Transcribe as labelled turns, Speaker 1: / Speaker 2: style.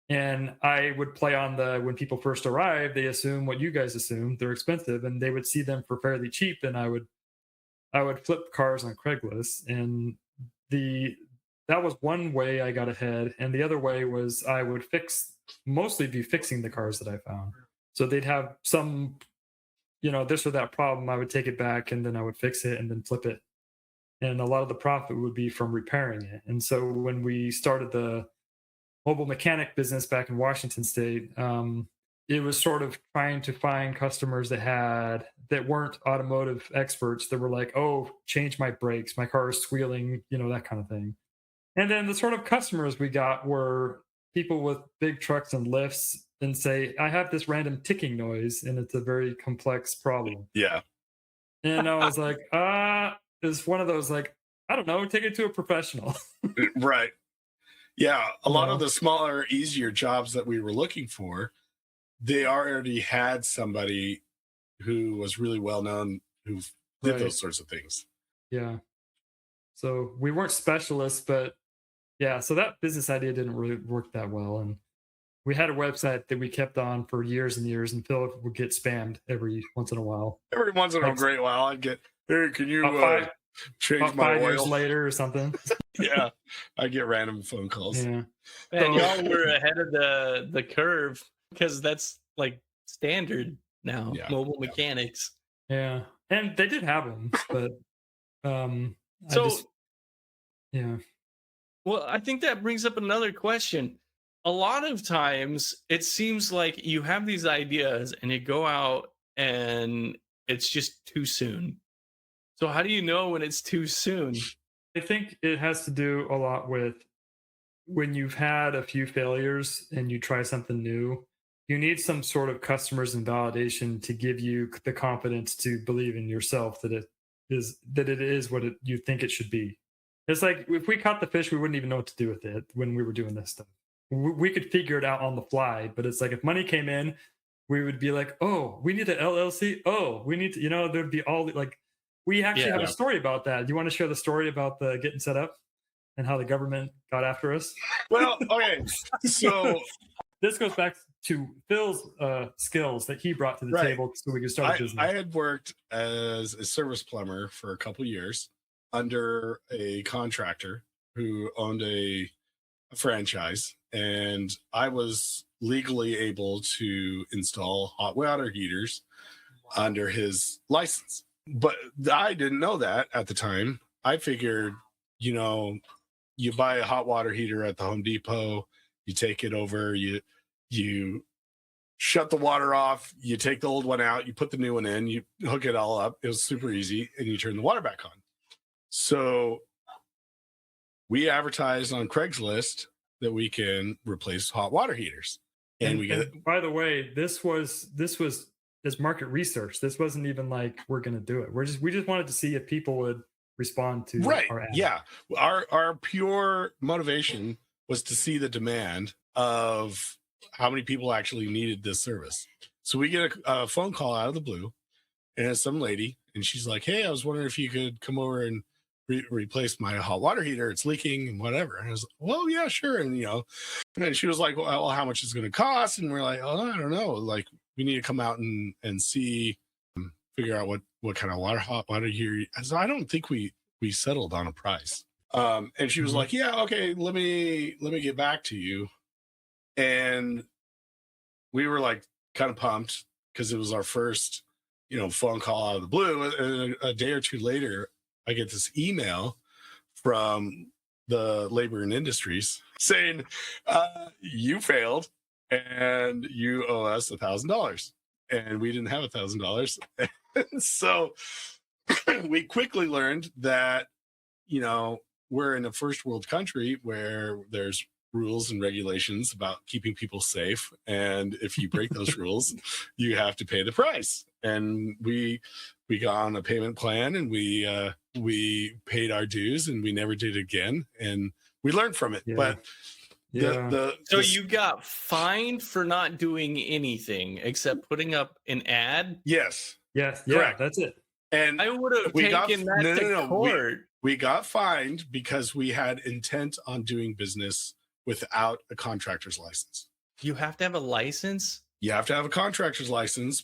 Speaker 1: And I would play on the when people first arrive, they assume what you guys assume, they're expensive, and they would see them for fairly cheap, and I would flip cars on Craigslist, and the that was one way I got ahead, and the other way was I would mostly be fixing the cars that I found. So they'd have some, this or that problem. I would take it back, and then I would fix it, and then flip it, and a lot of the profit would be from repairing it. And so when we started the mobile mechanic business back in Washington State, it was sort of trying to find customers that weren't automotive experts that were like, "Oh, change my brakes, my car is squealing," that kind of thing. And then the sort of customers we got were people with big trucks and lifts and say, "I have this random ticking noise, and it's a very complex problem."
Speaker 2: Yeah.
Speaker 1: And I was like, it's one of those like, I don't know, take it to a professional.
Speaker 2: Right. Yeah. A
Speaker 1: you
Speaker 2: lot of
Speaker 1: know?
Speaker 2: the smaller, easier jobs that we were looking for, they already had somebody who was really well known who did
Speaker 1: Right.
Speaker 2: those sorts of things.
Speaker 1: Yeah. So we weren't specialists, but yeah, so that business idea didn't really work that well. And we had a website that we kept on for years and years, and Phil would get spammed every once in a while.
Speaker 2: Every once in a
Speaker 1: Like
Speaker 2: great while, I'd get, "Hey, can you
Speaker 1: about five
Speaker 2: change
Speaker 1: about
Speaker 2: my
Speaker 1: 5 years
Speaker 2: oil?"
Speaker 1: later or something.
Speaker 2: Yeah. I get random phone calls.
Speaker 1: Yeah.
Speaker 3: Man,
Speaker 1: So
Speaker 3: y'all were ahead of the curve because that's like standard now,
Speaker 2: Yeah.
Speaker 3: mobile
Speaker 2: Yeah.
Speaker 3: mechanics.
Speaker 1: yeah. And they did have them, but um I
Speaker 3: So,
Speaker 1: just yeah.
Speaker 3: well, I think that brings up another question. A lot of times it seems like you have these ideas and you go out and it's just too soon. So how do you know when it's too soon?
Speaker 1: I think it has to do a lot with when you've had a few failures and you try something new, you need some sort of customers and validation to give you the confidence to believe in yourself that it is what you think it should be. It's like if we caught the fish, we wouldn't even know what to do with it when we were doing this stuff. We could figure it out on the fly, but it's like if money came in, we would be like, "Oh, we need an LLC. Oh, we need to," there'd be all like, we actually have a
Speaker 3: Yeah.
Speaker 2: Yeah.
Speaker 1: story about that. Do you want to share the story about the getting set up and how the government got after us?
Speaker 2: Well, okay. So
Speaker 1: This goes back to Phil's skills that he brought to the
Speaker 2: right.
Speaker 1: table so we could start a
Speaker 2: I
Speaker 1: business.
Speaker 2: had worked as a service plumber for a couple years under a contractor who owned a franchise, and I was legally able to install hot water heaters under his license. But I didn't know that at the time. I figured, you know, you buy a hot water heater at the Home Depot, you take it over, you shut the water off, you take the old one out, you put the new one in, you hook it all up. It was super easy, and you turn the water back on. So we advertised on Craigslist that we can replace hot water heaters. And we get
Speaker 1: And by the way, this was as market research. This wasn't even like we're going to do it. We just wanted to see if people would respond to
Speaker 2: right.
Speaker 1: our ad.
Speaker 2: Yeah. Our pure motivation was to see the demand of how many people actually needed this service. So we get a phone call out of the blue, and it's some lady, and she's like, "Hey, I was wondering if you could come over and replace my hot water heater. It's leaking and whatever." And I was like, "Well, yeah, sure." And and she was like, "Well, how much is it going to cost?" And we're like, "Oh, I don't know. Like, we need to come out and see, figure out what kind of hot water heater." So I don't think we settled on a price. And she was
Speaker 1: Mhm.
Speaker 2: like, "Yeah, okay, let me get back to you." And we were like kind of pumped because it was our first, phone call out of the blue. And a day or two later, I get this email from the Labor and Industries saying, "You failed, and you owe us $1,000." And we didn't have $1,000, so we quickly learned that we're in a first world country where there's rules and regulations about keeping people safe, and if you break those rules, you have to pay the price. And we got on a payment plan, and we paid our dues, and we never did it again, and we learned from it.
Speaker 1: Yeah.
Speaker 2: But
Speaker 1: Yeah.
Speaker 3: So you got fined for not doing anything except putting up an ad?
Speaker 2: yes,
Speaker 1: Yes. Yeah.
Speaker 2: correct.
Speaker 1: That's it.
Speaker 2: And
Speaker 3: I would have
Speaker 2: we got
Speaker 3: taken that
Speaker 2: no, no,
Speaker 3: to
Speaker 2: no.
Speaker 3: court.
Speaker 2: We got fined because we had intent on doing business without a contractor's license.
Speaker 3: You have to have a license?
Speaker 2: You have to have a contractor's license